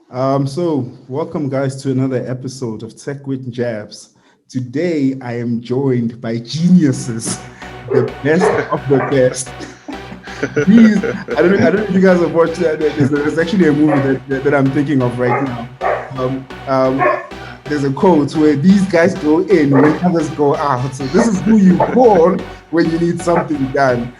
So welcome guys to another episode of Tech with Jabs. Today I am joined by geniuses, the best of the best. These, I don't know if you guys have watched that. There's actually a movie that I'm thinking of right now. Um, um, there's a quote where these guys go in when others go out. So this is who you call when you need something done.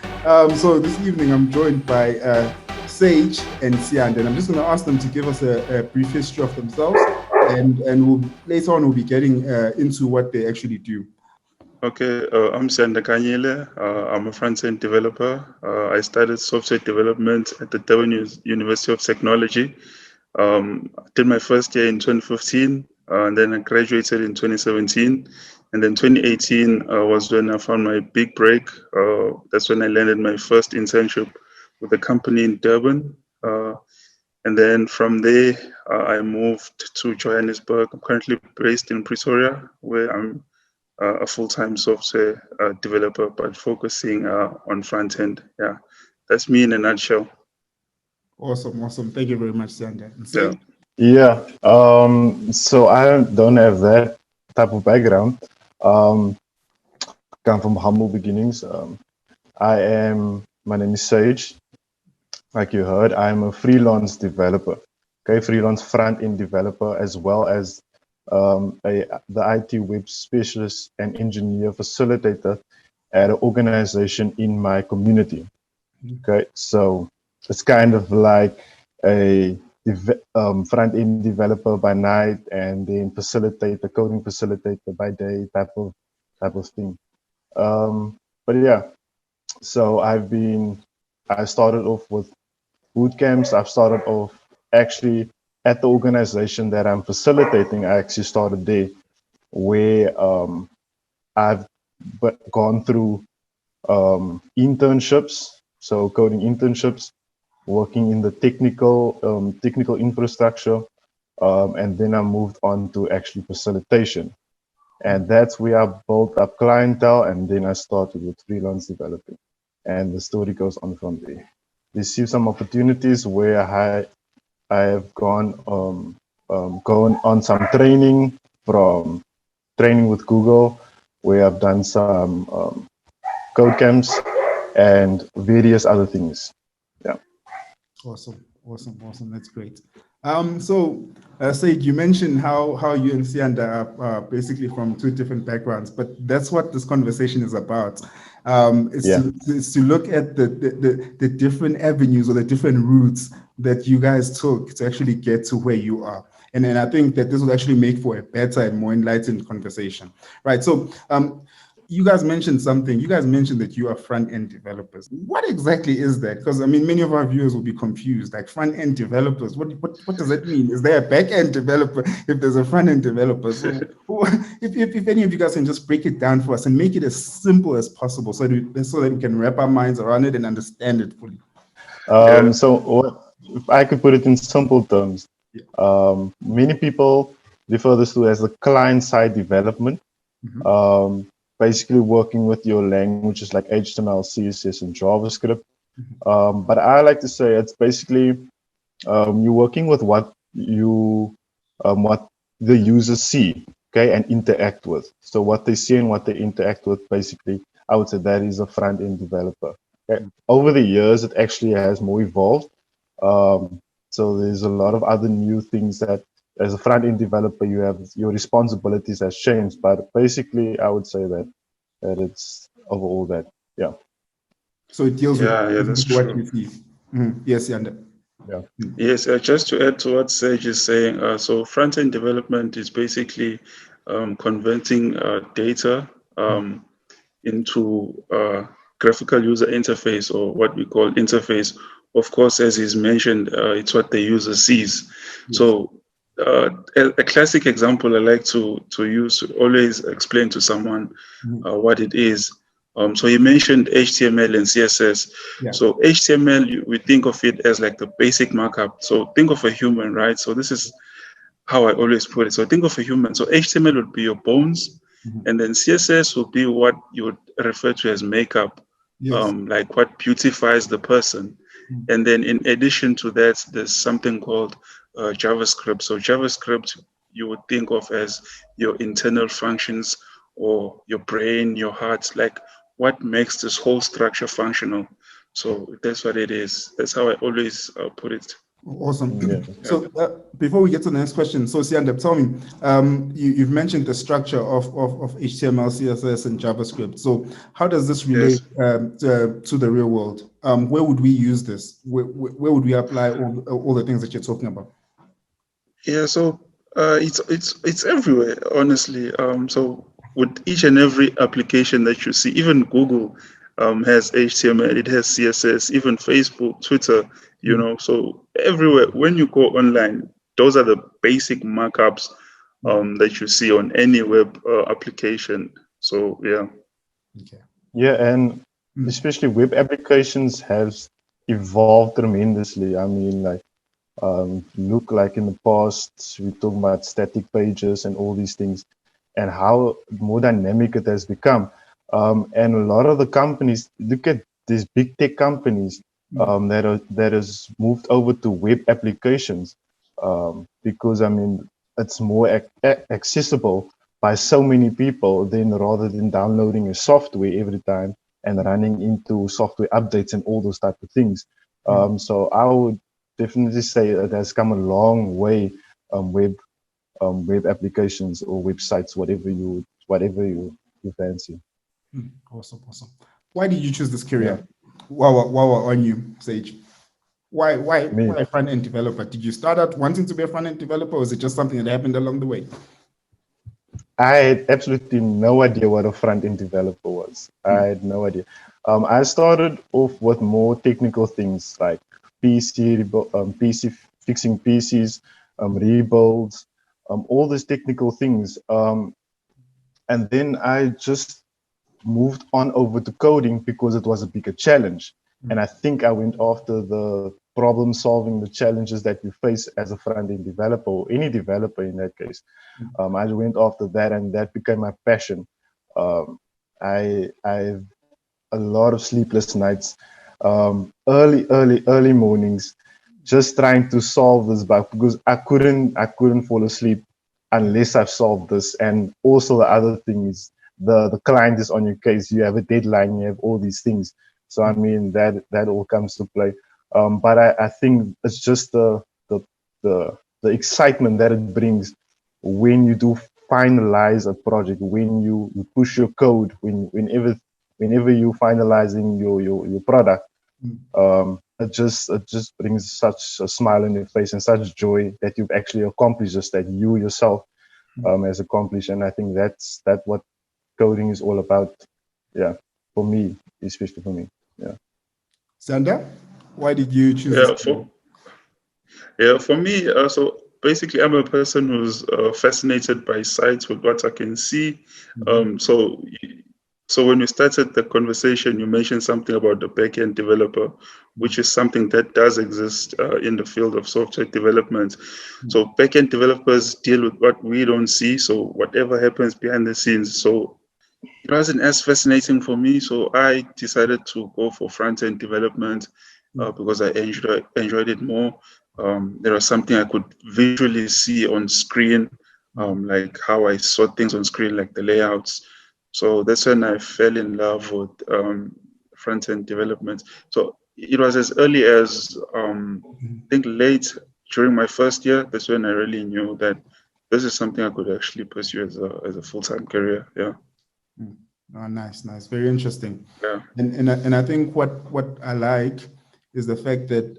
So this evening I'm joined by Sage and Siand, and I'm just going to ask them to give us a brief history of themselves, and later on we'll be getting into what they actually do. Okay, I'm Sandra. I'm a front-end developer. I studied software development at the Durban University of Technology. I did my first year in 2015, and then I graduated in 2017. And then 2018 was when I found my big break. That's when I landed my first internship with a company in Durban. And then from there, I moved to Johannesburg. I'm currently based in Pretoria, where I'm a full-time software developer, but focusing on front end. Yeah, that's me in a nutshell. Awesome. Thank you very much, Siand. And Yeah. Sage? Yeah. So I don't have that type of background. Um, come from humble beginnings. My name is Sage. Like you heard, I'm a freelance developer. Okay, freelance front end developer as well as the IT web specialist and engineer facilitator at an organization in my community. Okay, so it's kind of like a front end developer by night and then facilitator, coding facilitator by day type of thing. But yeah, so I started off with boot camps. I've started off actually at the organization that I'm facilitating. I actually started there where I've gone through internships, so coding internships, working in the technical infrastructure, and then I moved on to actually facilitation, and that's where I built up clientele, and then I started with freelance developing, and the story goes on from there. Received some opportunities where I have gone on some training from training with Google, where I've done some code camps and various other things. Yeah. Awesome. That's great. Said you mentioned how you and Sianda are basically from two different backgrounds, but that's what this conversation is about. Yeah. It's to look at the different avenues or the different routes that you guys took to actually get to where you are. And then I think that this will actually make for a better and more enlightened conversation, right? So, you guys mentioned something. You guys mentioned that you are front-end developers. What exactly is that? Because I mean, many of our viewers will be confused. Like front-end developers, what does that mean? Is there a back-end developer if there's a front-end developer? So, if any of you guys can just break it down for us and make it as simple as possible, so that we can wrap our minds around it and understand it fully. Yeah. If I could put it in simple terms, many people refer this to as the client-side development. Basically working with your languages like HTML, CSS, and JavaScript. But I like to say it's basically you're working with what the users see, okay, and interact with. So what they see and what they interact with, basically, I would say that is a front-end developer. Okay? Over the years, it actually has more evolved. So there's a lot of other new things that as a front-end developer, you have your responsibilities has changed. But basically, I would say that it's overall that, yeah. So it deals with Yeah, that's what true. you see. Yes, Yanda. Yeah. Yes, just to add to what Sage is saying, so front-end development is basically converting data into graphical user interface, or what we call interface. Of course, as is mentioned, it's what the user sees. Yes. So a classic example I like to use to always explain to someone what it is. So you mentioned HTML and CSS. Yeah. So HTML, we think of it as like the basic markup. So think of a human, right? So this is how I always put it. So think of a human. So HTML would be your bones, and then CSS would be what you would refer to as makeup, Yes. like what beautifies the person. And then in addition to that, there's something called JavaScript. So JavaScript you would think of as your internal functions or your brain, your heart, like what makes this whole structure functional. So that's what it is. That's how I always put it. Awesome. Yeah. So before we get to the next question, so Sandra, tell me, you've mentioned the structure of HTML, CSS, and JavaScript. So how does this relate to the real world? Where would we use this? Where would we apply all the things that you're talking about? Yeah, so it's everywhere, honestly. So with each and every application that you see, even Google has HTML, it has CSS, even Facebook, Twitter, you know, so everywhere. When you go online, those are the basic markups that you see on any web application. So yeah. Okay. Yeah, and especially web applications have evolved tremendously. I mean, like, look, like in the past, we talk about static pages and all these things, and how more dynamic it has become. And a lot of the companies, look at these big tech companies that has moved over to web applications, because I mean it's more accessible by so many people than rather than downloading a software every time and running into software updates and all those type of things. So I would definitely say it has come a long way. Web applications or websites, whatever you fancy. Awesome. Why did you choose this career? While we're on you, Sage, why a front-end developer? Did you start out wanting to be a front-end developer, or is it just something that happened along the way? I had absolutely no idea what a front-end developer was. I had no idea. I started off with more technical things like PC fixing PCs, rebuilds, all these technical things. And then I just moved on over to coding because it was a bigger challenge. And I think I went after the problem solving, the challenges that you face as a front-end developer, or any developer in that case. I went after that, and that became my passion. I have a lot of sleepless nights, early mornings, just trying to solve this bug because I couldn't fall asleep unless I've solved this. And also the other thing is the client is on your case. You have a deadline. You have all these things. So I mean that all comes to play. But I think it's just the excitement that it brings when you do finalize a project, when you push your code, whenever you finalizing your product. It just brings such a smile on your face and such joy that you've actually accomplished just that you yourself has accomplished. And I think that's what coding is all about. Yeah, for me, especially for me. Yeah. Sandra, why did you choose this? For me, so basically I'm a person who's fascinated by sites with what I can see. So when we started the conversation, you mentioned something about the backend developer, which is something that does exist in the field of software development. So backend developers deal with what we don't see, so whatever happens behind the scenes. So it wasn't as fascinating for me, so I decided to go for front-end development because I enjoyed it more. There was something I could visually see on screen, like how I saw things on screen, like the layouts. So that's when I fell in love with front-end development. So it was as early as I think late during my first year. That's when I really knew that this is something I could actually pursue as a full-time career. Yeah. Oh, nice, very interesting. Yeah. And I think what I like is the fact that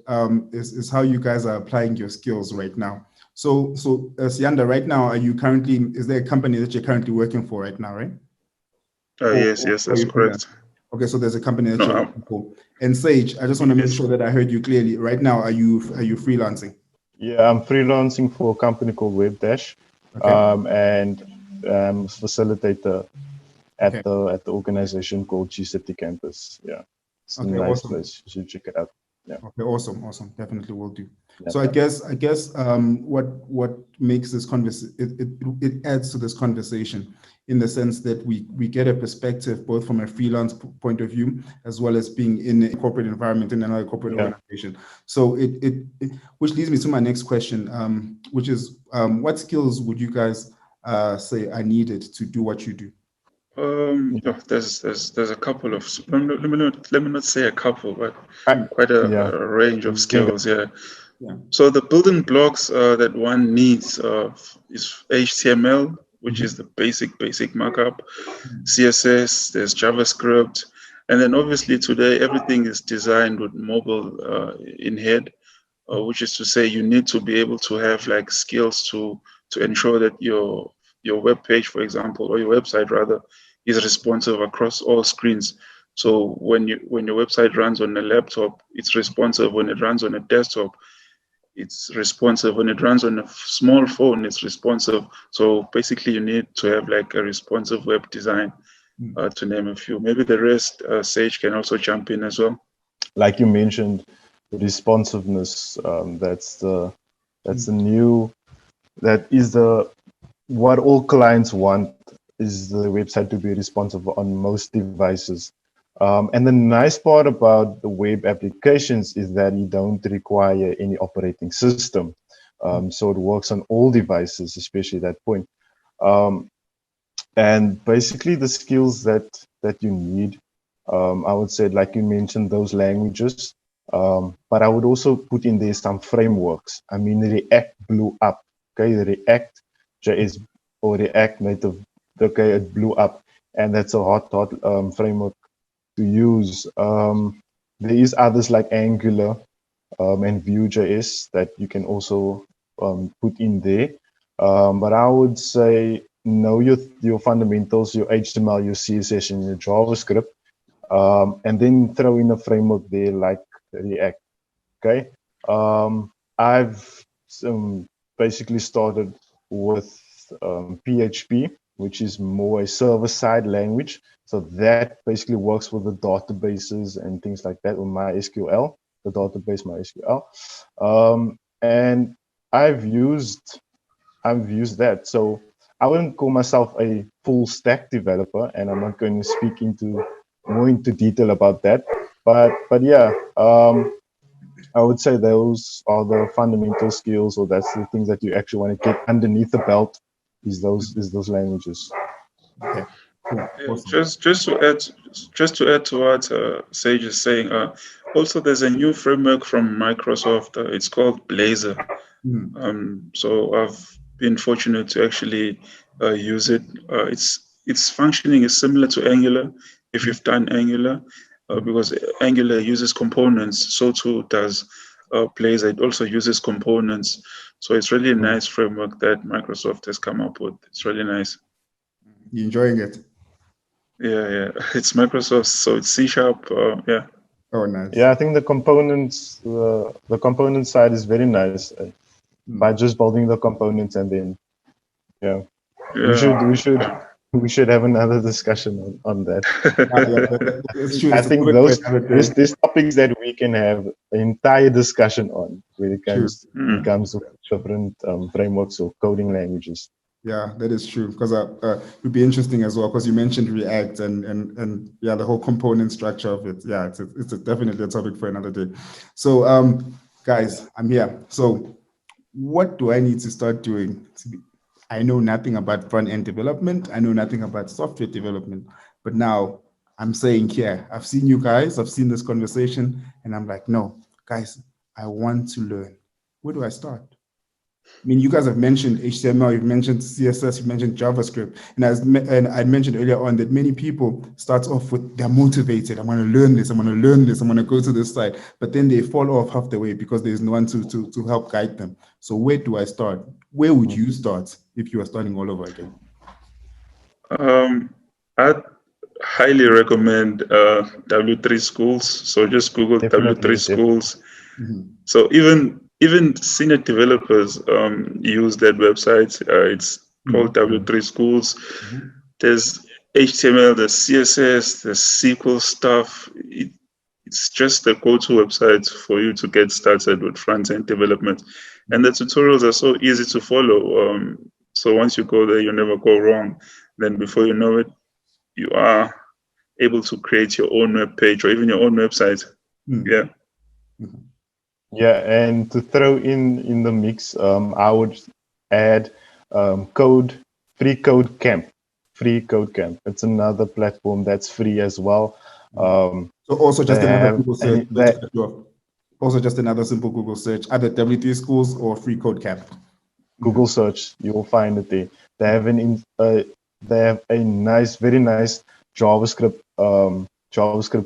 is how you guys are applying your skills right now. So Sianda, right now, is there a company that you're currently working for right now, right? Yes, that's correct. Okay, so there's a company that you're working for. And Sage, I just want to make sure that I heard you clearly. Right now, are you freelancing? Yeah, I'm freelancing for a company called WebDash, and facilitator at the organization called G-City Campus. Yeah, it's a nice place. You should check it out. Yeah. Okay, awesome. Definitely will do. Yeah. So I guess what makes this conversation, it adds to this conversation in the sense that we get a perspective both from a freelance point of view as well as being in a corporate environment in another corporate organization. So it which leads me to my next question, which is what skills would you guys say are needed to do what you do? There's a couple of, let me not say a couple, but quite a range of skills. Yeah. So the building blocks that one needs is HTML, which is the basic markup, CSS, there's JavaScript, and then obviously today everything is designed with mobile in head, which is to say you need to be able to have like skills to ensure that your web page, for example, or your website rather, is responsive across all screens. So when your website runs on a laptop, it's responsive. When it runs on a desktop, it's responsive. When it runs on a small phone, it's responsive. So basically you need to have like a responsive web design, to name a few. Maybe the rest, Sage can also jump in as well. Like you mentioned, responsiveness, that is what all clients want, is the website to be responsive on most devices. And the nice part about the web applications is that you don't require any operating system. So it works on all devices, especially that point. And basically the skills that you need, I would say, like you mentioned, those languages, but I would also put in there some frameworks. I mean, React blew up, okay? React JS or React Native, okay, it blew up, and that's a hot framework to use. There is others like Angular and Vue.js that you can also put in there. But I would say know your fundamentals, your HTML, your CSS, and your JavaScript, and then throw in a framework there like React. Okay, I've basically started with PHP, which is more a server-side language. So that basically works with the databases and things like that, with MySQL, the database MySQL. And I've used that. So I wouldn't call myself a full stack developer, and I'm not going to speak more into detail about that. But yeah, I would say those are the fundamental skills, or that's the things that you actually want to get underneath the belt, is those languages. Okay. Cool. Awesome. Just to add to what Sage is saying, also there's a new framework from Microsoft. It's called Blazor. So I've been fortunate to actually use it. Its functioning is similar to Angular, if you've done Angular, because Angular uses components. So too does Blazor. It also uses components. So it's really a nice framework that Microsoft has come up with. It's really nice. You enjoying it? Yeah. It's Microsoft, so it's C#. Yeah. Oh, nice. Yeah, I think the components, the component side is very nice. By just building the components, and then, we should have another discussion on that. That's true. I think there's topics that we can have an entire discussion on when it comes to different frameworks or coding languages. Yeah, that is true, because it would be interesting as well, because you mentioned React and the whole component structure of it. Yeah, it's definitely a topic for another day. So guys, I'm here. So what do I need to start doing? I know nothing about front-end development. I know nothing about software development. But now I'm saying here, I've seen you guys, I've seen this conversation, and I'm like, no, guys, I want to learn. Where do I start? I mean, you guys have mentioned HTML, you've mentioned CSS, you've mentioned JavaScript. And I mentioned earlier on that many people start off with, they're motivated. I'm going to learn this. I'm going to learn this. I'm going to go to this site. But then they fall off half the way because there's no one to help guide them. So where do I start? Where would you start if you are starting all over again? I'd highly recommend W3 schools. So just Google W3 schools. So even senior developers use that website. It's called W3 Schools. There's HTML, there's CSS, there's SQL stuff. It's just the go-to website for you to get started with front-end development. And the tutorials are so easy to follow. So once you go there, you never go wrong. Then before you know it, you are able to create your own web page or even your own website. Yeah. Yeah, and to throw in the mix, I would add free code camp. Free code camp. It's another platform that's free as well. So also just they another have Google search. and that, Also just another simple Google search, either W3 schools or free code camp. Google search, you will find it there. They have they have a nice, very nice JavaScript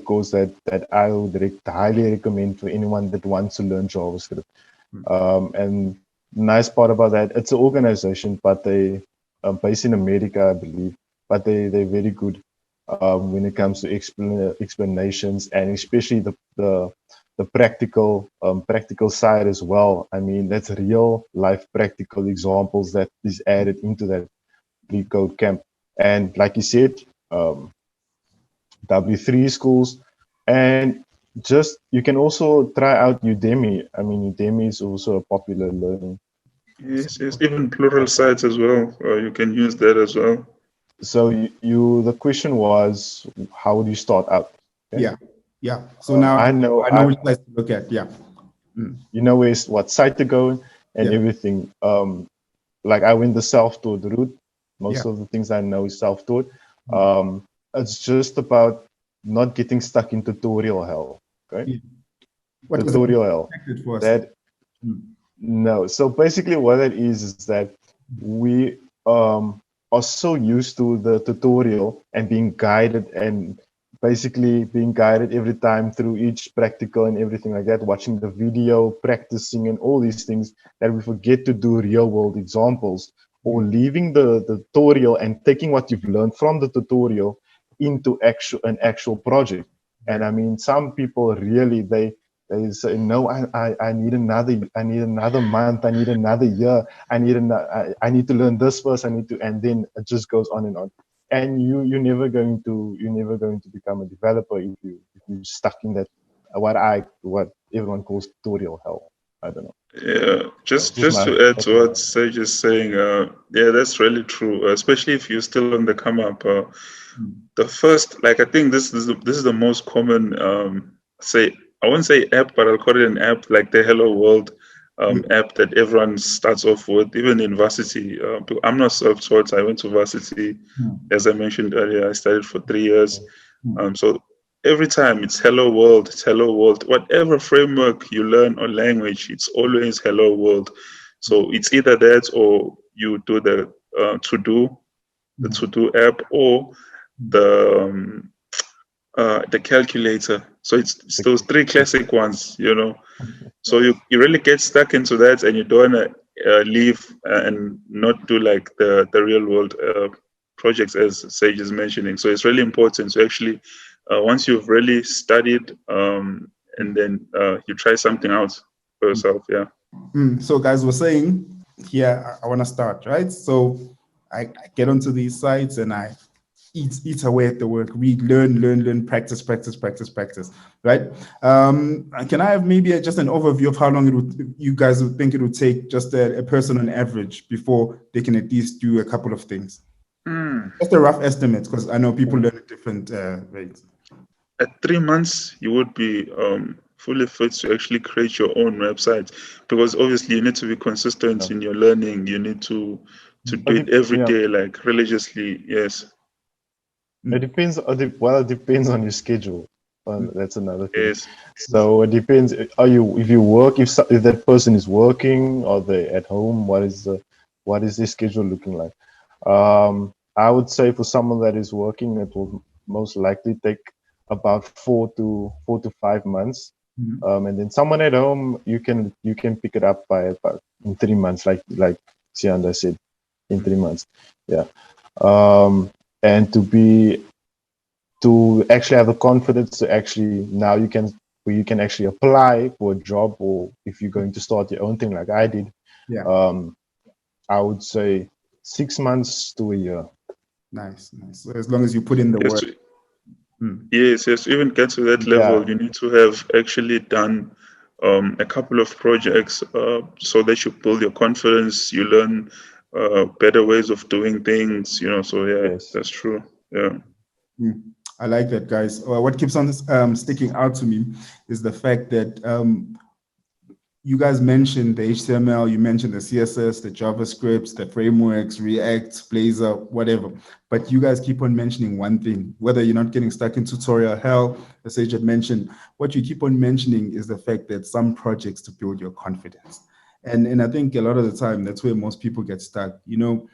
course that I would highly recommend for anyone that wants to learn JavaScript. And nice part about that, it's an organization, but they based in America, I believe, but they're very good when it comes to explanations, and especially the practical side as well. I mean, that's real life practical examples that is added into that free code camp. And like you said, W3 schools, and just you can also try out Udemy. I mean, Udemy is also a popular learning. Yes, even plural sites as well. You can use that as well. So the question was, how would you start out? Okay? Yeah. So now I know which place to look at. Yeah. You know what site to go and everything. Like I went the self-taught route. Most of the things I know is self-taught. It's just about not getting stuck in tutorial hell. Okay. Tutorial hell. No. So basically what it is that we are so used to the tutorial and being guided, and basically being guided every time through each practical and everything like that, watching the video, practicing and all these things, that we forget to do real world examples, or leaving the tutorial and taking what you've learned from the tutorial into an actual project. And I mean, some people really, they say, no, I need another month, I need another year, I need to learn this first, and then it just goes on and on. And you're never going to become a developer if you're stuck in that what everyone calls tutorial hell. I don't know. Yeah, just to add to what Sage is saying, yeah, that's really true. Especially if you're still on the come up. The first, like, I think this is the most common, I won't say app, but I'll call it an app, like the Hello World app that everyone starts off with, even in varsity. I'm not self-taught, so I went to varsity. As I mentioned earlier, I studied for 3 years. So every time it's Hello World, it's Hello World. Whatever framework you learn or language, it's always Hello World. So it's either that, or you do the to-do app, or the calculator. So it's those three classic ones, you know. So you really get stuck into that, and you don't want to leave and not do like the real world projects, as Sage is mentioning. So it's really important to actually, once you've really studied, and then you try something out for yourself. Yeah. So guys, we're saying here, I want to start, right? So I get onto these sites and I eat away at the work, read, learn, practice, right? Can I have maybe just an overview of how long you guys would think it would take just a person on average before they can at least do a couple of things? Just a rough estimate, because I know people learn at different rates. At 3 months, you would be fully fit to actually create your own website, because obviously you need to be consistent in your learning. You need to do it every day, like religiously. Yes. It depends. It depends on your schedule. That's another thing. Yes. So it depends. If that person is working, or they at home, what is their schedule looking like? I would say for someone that is working, it will most likely take about 4 to 5 months. And then someone at home, you can pick it up by about in 3 months, like Sandra said, in 3 months. Yeah. And to actually have the confidence to actually, now you can actually apply for a job, or if you're going to start your own thing like I did, I would say 6 months to a year. Nice. So as long as you put in the work. Yes. To even get to that level, you need to have actually done a couple of projects, so that you build your confidence, you learn better ways of doing things, so yeah, Yes. that's true. Yeah. I like that, guys. What keeps on sticking out to me is the fact that you guys mentioned the HTML, you mentioned the CSS, the JavaScripts, the frameworks, React, Blazor, whatever. But you guys keep on mentioning one thing, whether you're not getting stuck in tutorial hell, as Sage had mentioned, what you keep on mentioning is the fact that some projects to build your confidence. And I think a lot of the time, that's where most people get stuck. You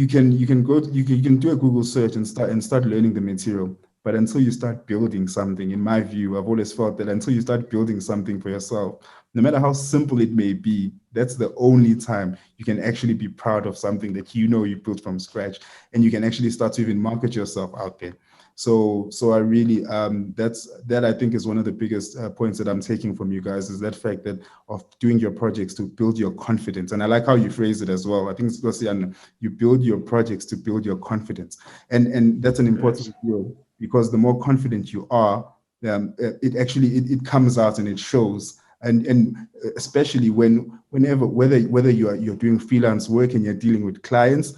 can do a Google search and start learning the material. But until you start building something, in my view, I've always felt that until you start building something for yourself, no matter how simple it may be, that's the only time you can actually be proud of something that you built from scratch, and you can actually start to even market yourself out there. So I really that I think is one of the biggest points that I'm taking from you guys, is that fact that of doing your projects to build your confidence. And I like how you phrase it as well. I think it's you build your projects to build your confidence, and that's an important word, because the more confident you are, it actually it comes out and it shows. And especially whether you're doing freelance work and you're dealing with clients,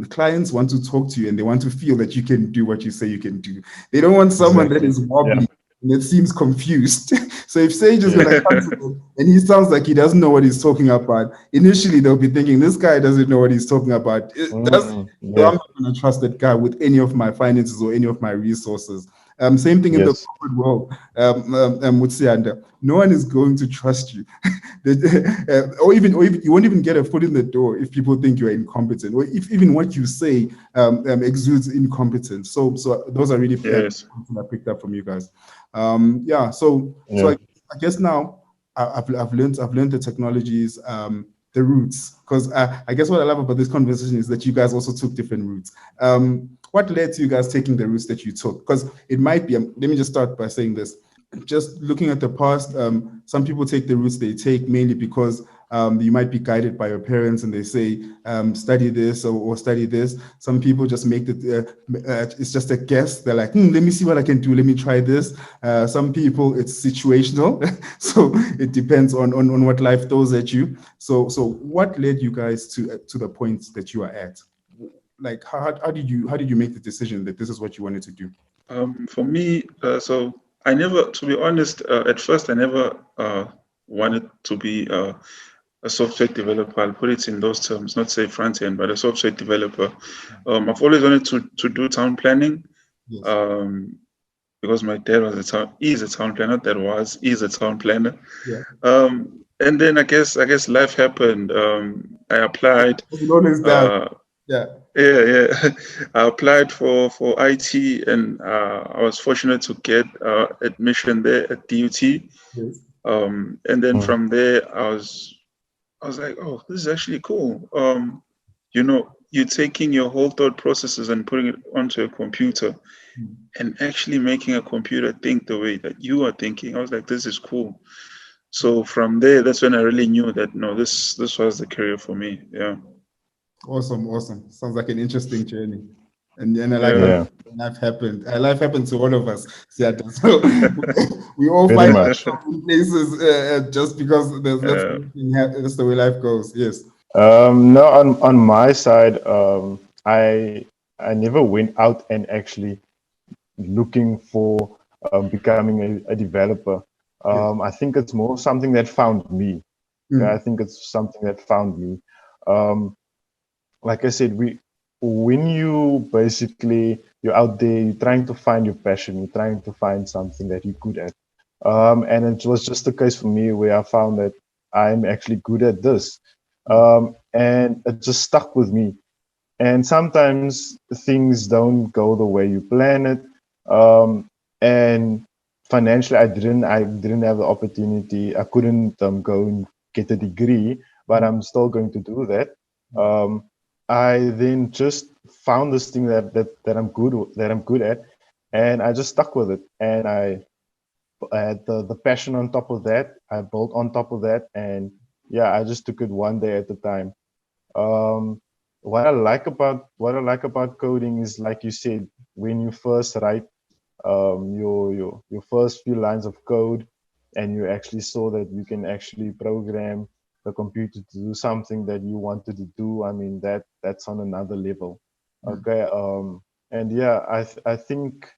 clients want to talk to you and they want to feel that you can do what you say you can do. They don't want someone that is wobbly and it seems confused. So if Sage is going to come to them and he sounds like he doesn't know what he's talking about, initially they'll be thinking, this guy doesn't know what he's talking about. So I'm not going to trust that guy with any of my finances or any of my resources. Same thing in the corporate world, with Sandra. No one is going to trust you. or even you won't even get a foot in the door if people think you're incompetent, or if even what you say exudes incompetence. So those are really fair points that I picked up from you guys. So I guess now I've learned the technologies, the routes, because I guess what I love about this conversation is that you guys also took different routes. What led to you guys taking the routes that you took? Because it might be, let me just start by saying this. Just looking at the past, some people take the routes they take mainly because you might be guided by your parents and they say, study this or study this. Some people just make it's just a guess. They're like, let me see what I can do. Let me try this. Some people, it's situational. So it depends on what life throws at you. So what led you guys to the point that you are at? Like, how did you make the decision that this is what you wanted to do? For me, so I never, to be honest, at first I never wanted to be a software developer. I'll put it in those terms, not say front end, but a software developer. I've always wanted to do town planning, because my dad is a town planner. Is a town planner. Yeah. And then I guess life happened. I applied. Yeah. I applied for IT, and I was fortunate to get admission there at DUT. Yes. And then from there, I was like, oh, this is actually cool. You're taking your whole thought processes and putting it onto a computer, and actually making a computer think the way that you are thinking. I was like, this is cool. So from there, that's when I really knew that no, this was the career for me. Yeah. Awesome. Sounds like an interesting journey. And I like that life happened. Life happened to all of us. So we all find ourselves in places just because that's the way life goes. Yes. No, on my side, I never went out and actually looking for becoming a developer. I think it's more something that found me. I think it's something that found me. Like I said, when you're out there, you're trying to find your passion, you're trying to find something that you're good at. And it was just the case for me where I found that I'm actually good at this. And it just stuck with me. And sometimes things don't go the way you plan it. And financially, I didn't have the opportunity. I couldn't go and get a degree, but I'm still going to do that. I then just found this thing that I'm good at, and I just stuck with it. And I had the passion on top of that. I built on top of that, and I just took it one day at a time. What I like about coding is, like you said, when you first write your first few lines of code, and you actually saw that you can actually program the computer to do something that you wanted to do, I mean, that's on another level. Okay. And yeah, I think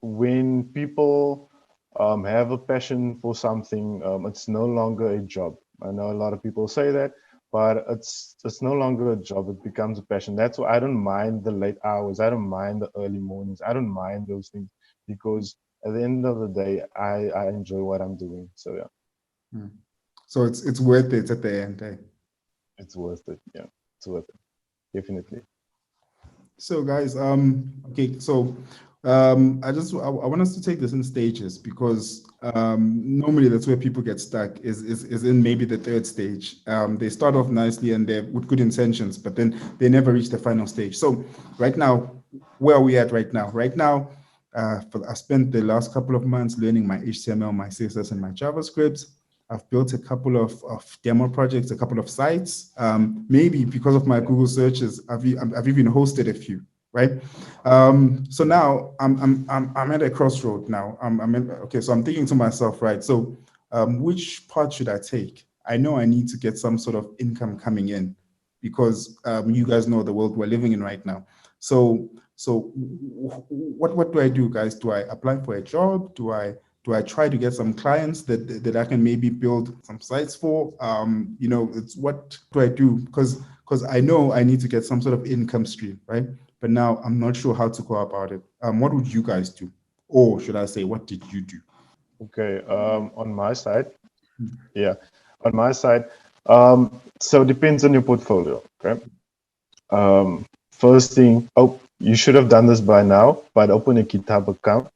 when people have a passion for something, it's no longer a job. I know a lot of people say that, but it's no longer a job. It becomes a passion. That's why I don't mind the late hours. I don't mind the early mornings. I don't mind those things because at the end of the day, I enjoy what I'm doing. So yeah, So it's worth it at the end. Eh? it's worth it. Yeah, it's worth it. Definitely. So guys, okay, so I want us to take this in stages because normally that's where people get stuck is in maybe the third stage. They start off nicely and they're with good intentions, but then they never reach the final stage. So right now, where are we at right now? Right now, I spent the last couple of months learning my HTML, my CSS, and my JavaScript. I've built a couple of demo projects, a couple of sites. Maybe because of my Google searches, I've even hosted a few, right? So now I'm at a crossroad now. Okay, so I'm thinking to myself, right? So which path should I take? I know I need to get some sort of income coming in because you guys know the world we're living in right now. So what do I do, guys? Do I apply for a job? Do I try to get some clients that I can maybe build some sites for? It's what do I do? Because I know I need to get some sort of income stream, right? But now I'm not sure how to go about it. What would you guys do? Or should I say, what did you do? Okay. On my side, yeah, on my side, so it depends on your portfolio. Okay. First thing, you should have done this by now, but open a GitHub account.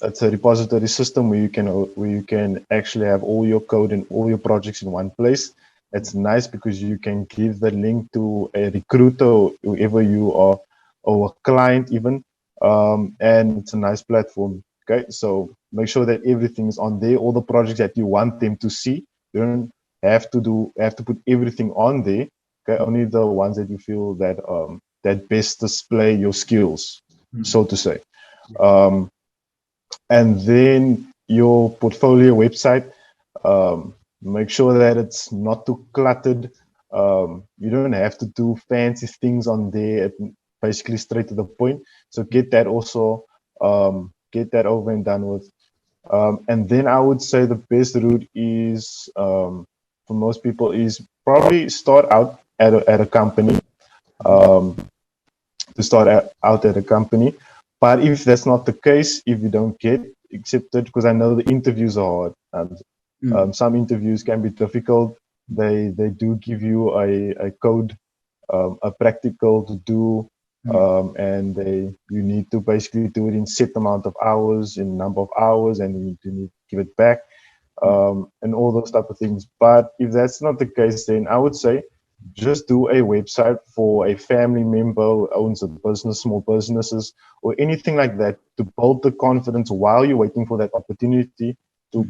It's a repository system where you can actually have all your code and all your projects in one place. It's nice because you can give the link to a recruiter or whoever you are, or a client even, and it's a nice platform. Okay, so make sure that everything is on there. All the projects that you want them to see, you don't have to put everything on there. Okay, only the ones that you feel that best display your skills, so to say. And then your portfolio website, make sure that it's not too cluttered. You don't have to do fancy things on there, basically straight to the point. So get that also, get that over and done with. And then I would say the best route is, for most people, is probably start out at a company, out at a company. But if that's not the case, if you don't get accepted, because I know the interviews are hard. Some interviews can be difficult. They do give you a code, a practical to do, and you need to basically do it in set amount of hours, in number of hours, and you need to give it back, and all those type of things. But if that's not the case, then I would say just do a website for a family member who owns a business, small businesses, or anything like that, to build the confidence while you're waiting for that opportunity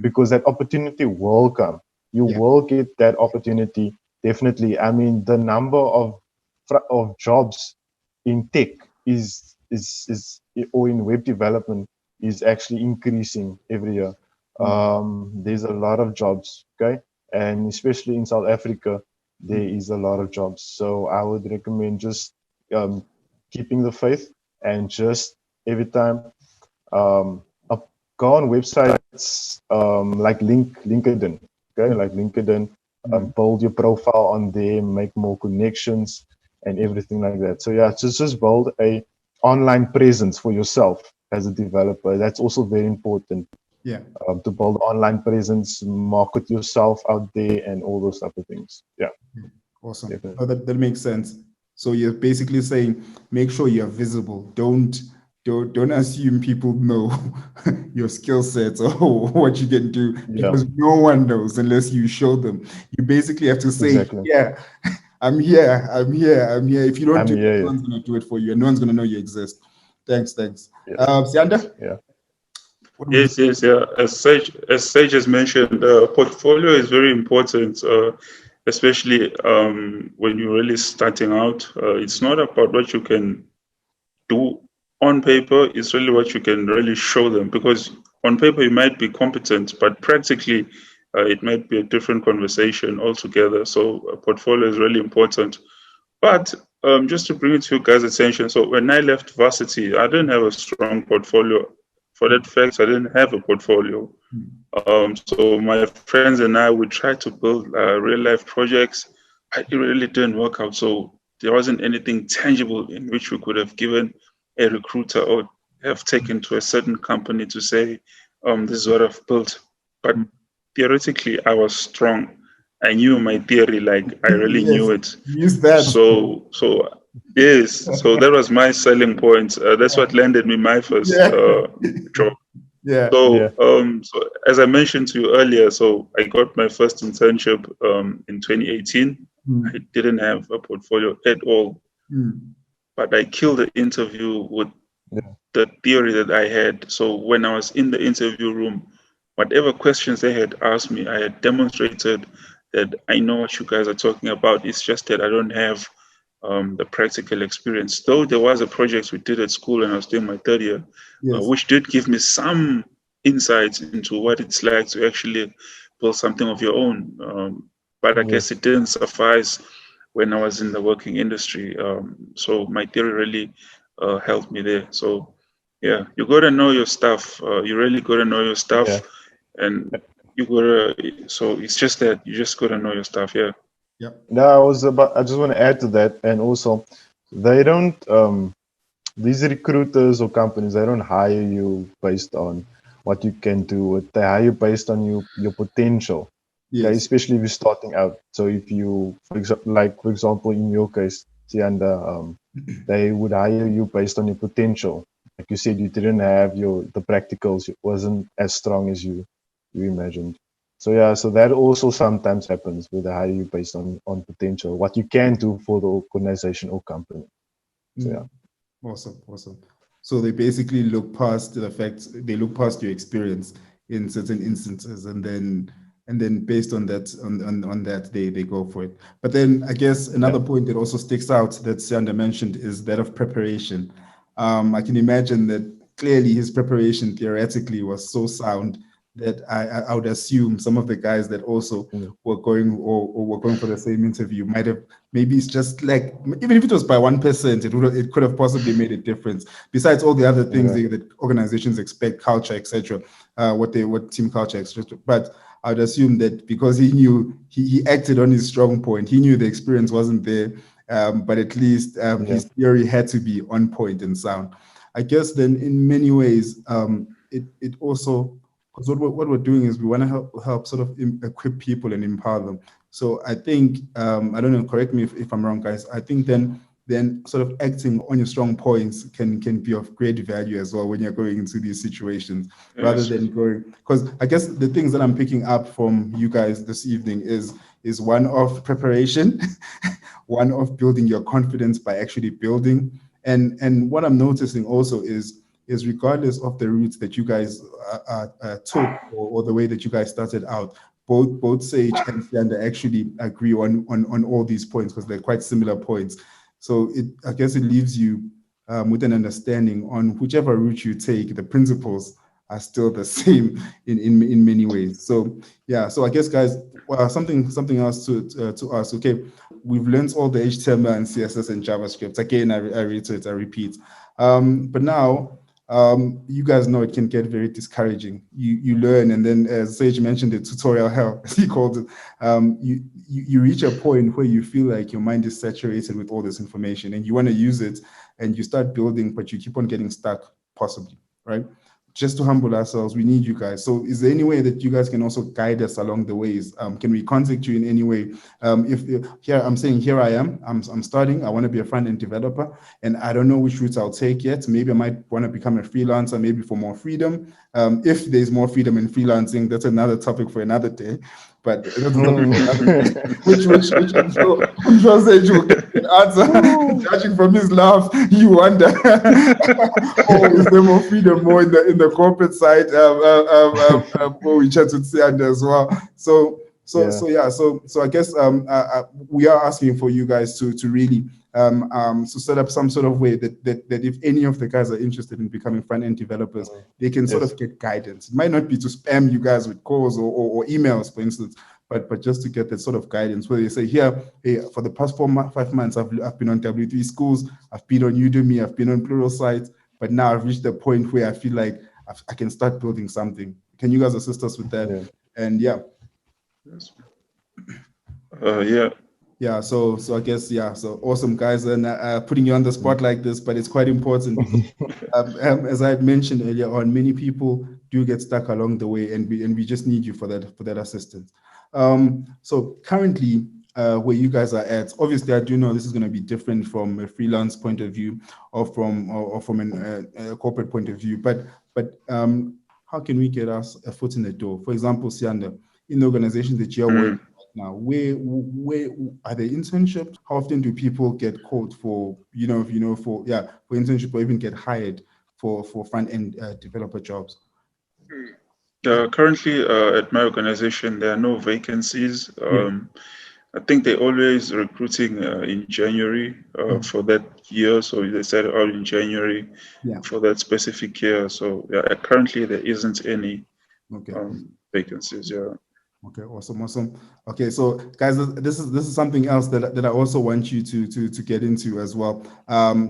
because that opportunity will come. You will get that opportunity, definitely. I mean, the number of jobs in tech is or in web development is actually increasing every year. There's a lot of jobs, okay? And especially in South Africa, there is a lot of jobs. So I would recommend just keeping the faith and just every time go on websites like LinkedIn, okay? Like LinkedIn, build your profile on there, make more connections and everything like that. So yeah, just build a online presence for yourself as a developer. That's also very important. Yeah. To build online presence, market yourself out there, and all those type of things. Yeah. Awesome. Oh, that makes sense. So you're basically saying, make sure you're visible. Don't assume people know your skill sets or what you can do, because no one knows unless you show them. You basically have to say, yeah, I'm here. If you don't do it, no one's going to do it for you, and no one's going to know you exist. Thanks. Sandra? Yeah. Yes. As Sage has mentioned, portfolio is very important, especially when you're really starting out. It's not about what you can do on paper, it's really what you can really show them, because on paper you might be competent, but practically it might be a different conversation altogether. So a portfolio is really important. But just to bring it to you guys' attention, so when I left varsity, I didn't have a strong portfolio. For that fact, I didn't have a portfolio. So my friends and I would try to build real life projects. It really didn't work out. So there wasn't anything tangible in which we could have given a recruiter or have taken to a certain company to say, this is what I've built. But theoretically, I was strong. I knew my theory, like I really knew it. Use that. So yes, so that was my selling point. That's what landed me my first job. Yeah. So as I mentioned to you earlier, so I got my first internship in 2018. I didn't have a portfolio at all, but I killed the interview with the theory that I had. So when I was in the interview room, whatever questions they had asked me, I had demonstrated that I know what you guys are talking about. It's just that I don't have the practical experience. Though there was a project we did at school and I was doing my third year, which did give me some insights into what it's like to actually build something of your own. But I guess it didn't suffice when I was in the working industry. So my theory really helped me there. So yeah, you got to know your stuff. You really got to know your stuff. And you gotta, so it's just that you just gotta know your stuff. Yeah. No, I just want to add to that. And also, they don't, these recruiters or companies, they don't hire you based on what you can do. They hire you based on your potential. Okay, especially if you're starting out. So if you, for example, in your case, Sandra, they would hire you based on your potential. Like you said, you didn't have the practicals. It wasn't as strong as you imagined. So yeah, so that also sometimes happens where they hire you based on potential, what you can do for the organization or company. So yeah. Awesome. So they basically look past the fact, they look past your experience in certain instances, and then based on that, on that they go for it. But then I guess another point that also sticks out that Sandra mentioned is that of preparation. I can imagine that clearly his preparation theoretically was so sound that I would assume some of the guys that also were going or were going for the same interview might have, maybe it's just like, even if it was by 1%, it could have possibly made a difference. Besides all the other things that organizations expect, culture, etc., what team culture, etc. But I would assume that because he knew, he acted on his strong point. He knew the experience wasn't there, but at least his theory had to be on point and sound. I guess then in many ways, it also, because what we're doing is we want to help sort of equip people and empower them. So I think, I don't know, correct me if I'm wrong, guys. I think then sort of acting on your strong points can be of great value as well when you're going into these situations, rather than going, because I guess the things that I'm picking up from you guys this evening is one of preparation, one of building your confidence by actually building. And what I'm noticing also is regardless of the routes that you guys took or the way that you guys started out, both Sage and Sandra actually agree on all these points because they're quite similar points. So I guess it leaves you with an understanding on whichever route you take, the principles are still the same in many ways. So yeah, so I guess guys, something else to ask. Okay, we've learned all the HTML and CSS and JavaScript. Again, I repeat. But now, you guys know it can get very discouraging. You learn, and then as Sage mentioned, the tutorial hell, as he called it, you reach a point where you feel like your mind is saturated with all this information and you want to use it and you start building, but you keep on getting stuck, possibly, right? Just to humble ourselves, we need you guys. So is there any way that you guys can also guide us along the ways? Can we contact you in any way? If here, I'm saying, here I am, I'm starting, I want to be a front-end developer, and I don't know which route I'll take yet. Maybe I might want to become a freelancer, maybe for more freedom. If there's more freedom in freelancing, that's another topic for another day. But that's a topic for another day, which I'm sure Sage will get an answer. Judging from his laugh, you wonder, oh, is there more freedom, more in the corporate side? We chat with Sandra as well. So I guess we are asking for you guys to really So set up some sort of way that if any of the guys are interested in becoming front-end developers, they can sort of get guidance. It might not be to spam you guys with calls or emails, for instance, but just to get that sort of guidance where they say, here, hey, for the past 5 months, I've been on W3 schools, I've been on Udemy, I've been on Pluralsight, but now I've reached the point where I feel like I can start building something. Can you guys assist us with that? Yeah. And yeah. Yeah. So I guess, so awesome, guys, and putting you on the spot like this, but it's quite important because as I had mentioned earlier on, many people do get stuck along the way, and we just need you for that assistance. So currently, where you guys are at, obviously I do know this is going to be different from a freelance point of view or from a corporate point of view, but how can we get us a foot in the door? For example, Sandra, in the organization that you're working now, where are there internships? How often do people get called for internship or even get hired for front-end developer jobs? Currently, at my organization, there are no vacancies. I think they're always recruiting in January for that year. So they set out in January for that specific year. So currently there isn't any vacancies. Yeah. Okay, awesome. Okay, so guys, this is something else that I also want you to get into as well.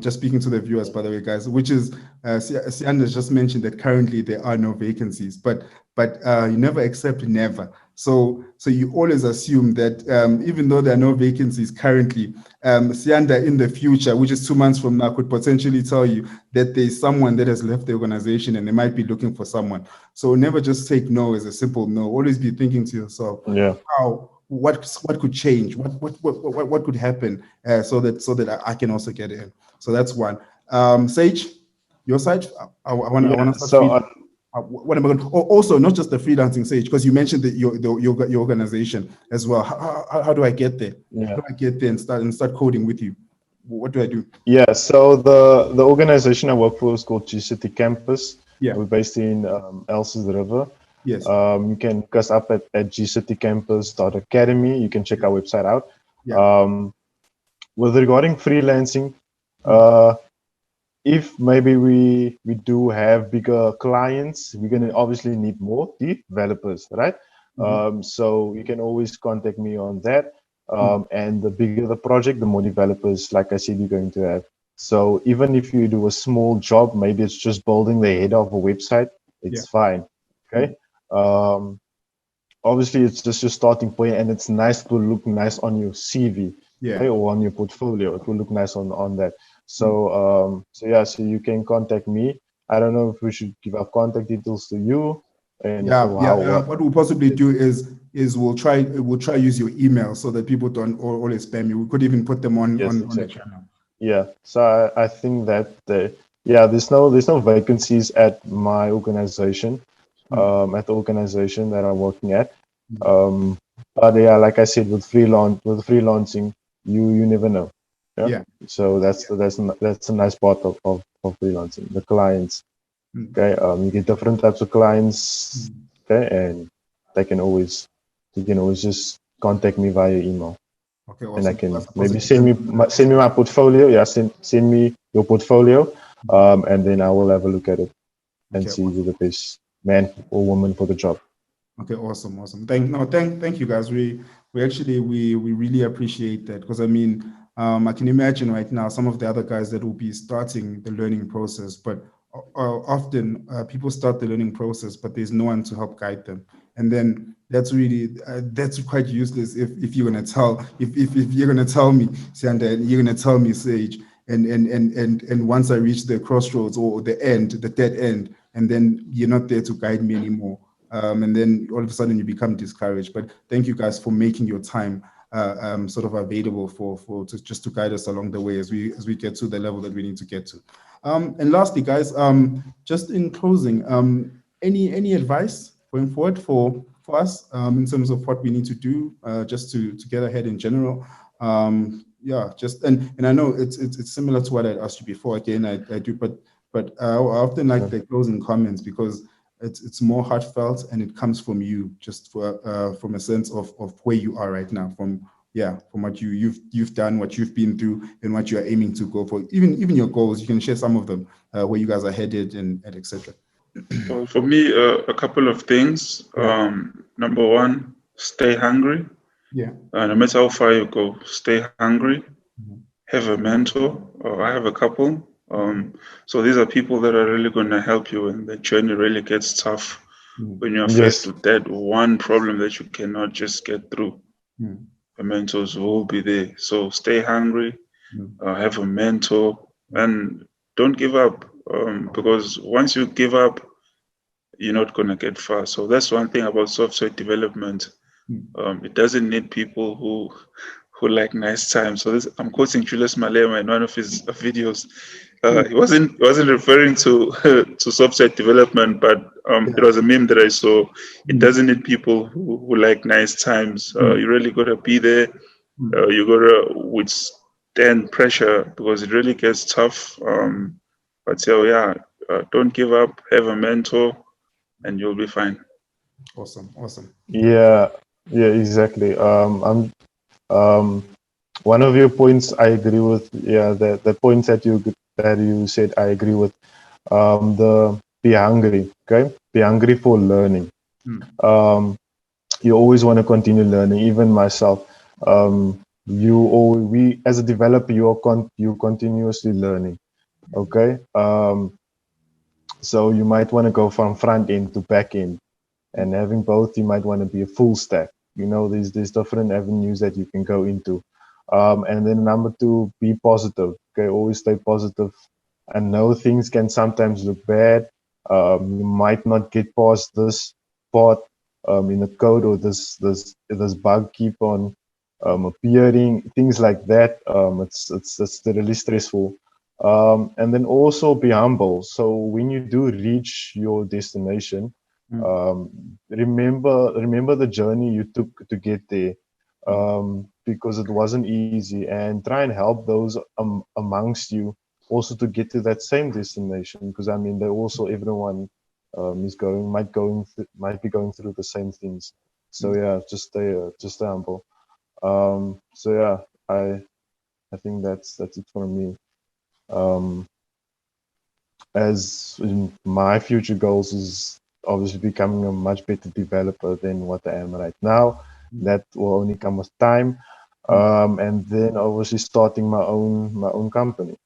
Just speaking to the viewers, by the way, guys, which is Sandra just mentioned that currently there are no vacancies, but you never accept never. So you always assume that even though there are no vacancies currently, Sandra in the future, which is 2 months from now, could potentially tell you that there's someone that has left the organization and they might be looking for someone. So never just take no as a simple no. Always be thinking to yourself, what could change, what could happen, so that I can also get in. So that's one. Sage, your side. I want to start. What am I going to, also not just the freelancing Sage, because you mentioned that your organization as well. How do I get there? How do I get there and start coding with you? What do I do? Yeah, so the organization I work for is called GCT Campus. Yeah, we're based in Elsa's River. Yes. You can look us up at gctcampus.academy. You can check our website out. With regarding freelancing, if maybe we do have bigger clients, we're going to obviously need more developers, right? So you can always contact me on that. And the bigger the project, the more developers, like I said, you're going to have. So even if you do a small job, maybe it's just building the header of a website, it's fine. Okay. Obviously, it's just your starting point, and it's nice to look nice on your CV, okay, or on your portfolio. It will look nice on that. So so you can contact me. I don't know if we should give our contact details to you. And what we'll possibly do is we'll try use your email so that people don't always spam you. We could even put them on the channel. Yeah. So I think that there's no vacancies at my organization, at the organization that I'm working at. But like I said, with freelancing, you never know. Yeah. So that's a nice part of freelancing. The clients. Okay. You get different types of clients. Okay, and you can always just contact me via email. Okay, awesome. And I can maybe send me my portfolio. Yeah, send me your portfolio, and then I will have a look at it and see who the best man or woman for the job. Okay, awesome. Thank you guys. We really appreciate that, because I mean, I can imagine right now some of the other guys that will be starting the learning process, but often people start the learning process, but there's no one to help guide them, and then that's quite useless if you're gonna tell me, Sandra, and you're gonna tell me, Sage, and once I reach the crossroads or the dead end, and then you're not there to guide me anymore. And then all of a sudden you become discouraged. But thank you guys for making your time sort of available to guide us along the way as we get to the level that we need to get to. And lastly, guys, just in closing, any advice going forward for us in terms of what we need to do just to get ahead in general? And I know it's similar to what I asked you before. Again, I do, but I often like the closing comments, because it's more heartfelt and it comes from you, just from a sense of where you are right now, from from what you've done, what you've been through, and what you are aiming to go for. Even your goals, you can share some of them, where you guys are headed and etc. So for me, a couple of things. Number one, stay hungry. No matter how far you go, stay hungry. Have a mentor. I have a couple. So these are people that are really going to help you when the journey really gets tough. When you're faced with that one problem that you cannot just get through, the mentors will be there. So stay hungry. Have a mentor, and don't give up. Because once you give up, you're not going to get far. So that's one thing about software development. It doesn't need people who like nice time. So I'm quoting Julius Malema in one of his videos. He wasn't referring to to software development, but it was a meme that I saw. It doesn't need people who like nice times. You really got to be there. You got to withstand pressure because it really gets tough. But so don't give up. Have a mentor, and you'll be fine. Awesome. Yeah, exactly. One of your points I agree with. Yeah, the points that you said I agree with. The be hungry. Okay, be hungry for learning. You always want to continue learning. Even myself. We as a developer, you continuously learning. Okay. So you might want to go from front end to back end, and having both, you might want to be a full stack. There's different avenues that you can go into. And then number two, be positive. Okay, always stay positive. I know things can sometimes look bad. You might not get past this part in the code, or this bug keep on appearing. Things like that. It's really stressful. And then also be humble. So when you do reach your destination, remember the journey you took to get there, because it wasn't easy, and try and help those amongst you also to get to that same destination, because they also, everyone might be going through the same things. So just stay humble. I think that's it for me. As in my future goals is obviously becoming a much better developer than what I am right now. That will only come with time, and then obviously starting my own company.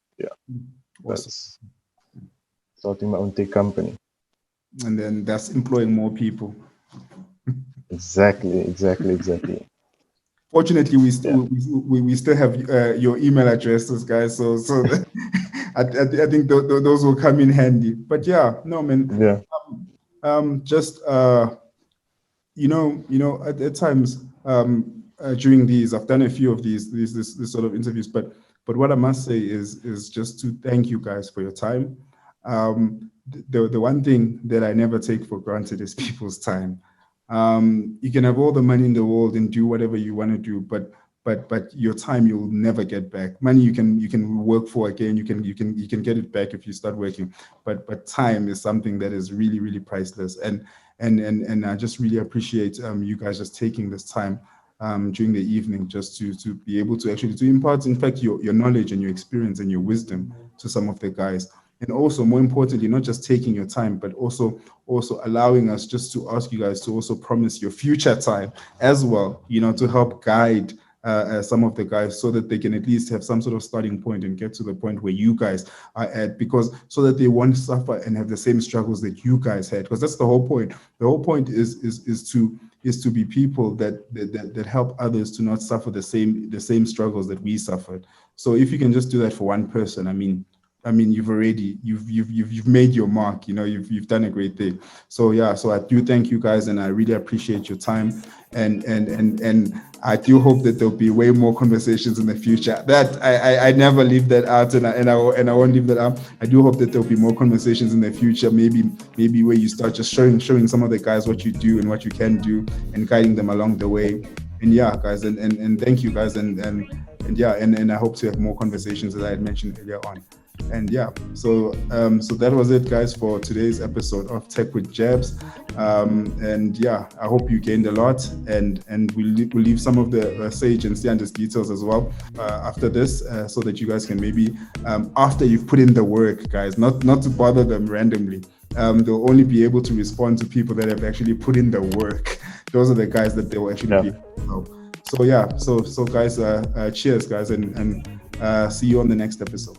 That's starting my own tech company, and then that's employing more people. Exactly. Fortunately, we still have your email addresses, guys. So I think those will come in handy. But just at times during these, I've done a few of this sort of interviews. But what I must say is just to thank you guys for your time. The one thing that I never take for granted is people's time. You can have all the money in the world and do whatever you want to do, but your time you'll never get back. Money you can work for again. You can get it back if you start working, but time is something that is really, really priceless. And I just really appreciate you guys just taking this time during the evening just to be able to actually to impart, in fact, your knowledge and your experience and your wisdom to some of the guys. And also, more importantly, not just taking your time, but also allowing us just to ask you guys to also promise your future time as well, to help guide some of the guys so that they can at least have some sort of starting point and get to the point where you guys are at, because so that they won't suffer and have the same struggles that you guys had, because that's the whole point. The whole point is to be people that help others to not suffer the same struggles that we suffered. So if you can just do that for one person, you've made your mark. You've done a great thing. So I do thank you guys, and I really appreciate your time. And I do hope that there'll be way more conversations in the future. That I never leave that out, and I won't leave that out. I do hope that there'll be more conversations in the future. Maybe where you start just showing some of the guys what you do and what you can do, and guiding them along the way. And guys, and thank you guys, and I hope to have more conversations, as I had mentioned earlier on. And yeah, so that was it, guys, for today's episode of Tech with Jabs. And yeah, I hope you gained a lot, and we'll leave some of the Sage and Sandra's details as well after this, so that you guys can maybe, after you've put in the work, guys, not to bother them randomly. They'll only be able to respond to people that have actually put in the work. Those are the guys that they will actually be. So yeah, so guys, cheers, guys, and see you on the next episode.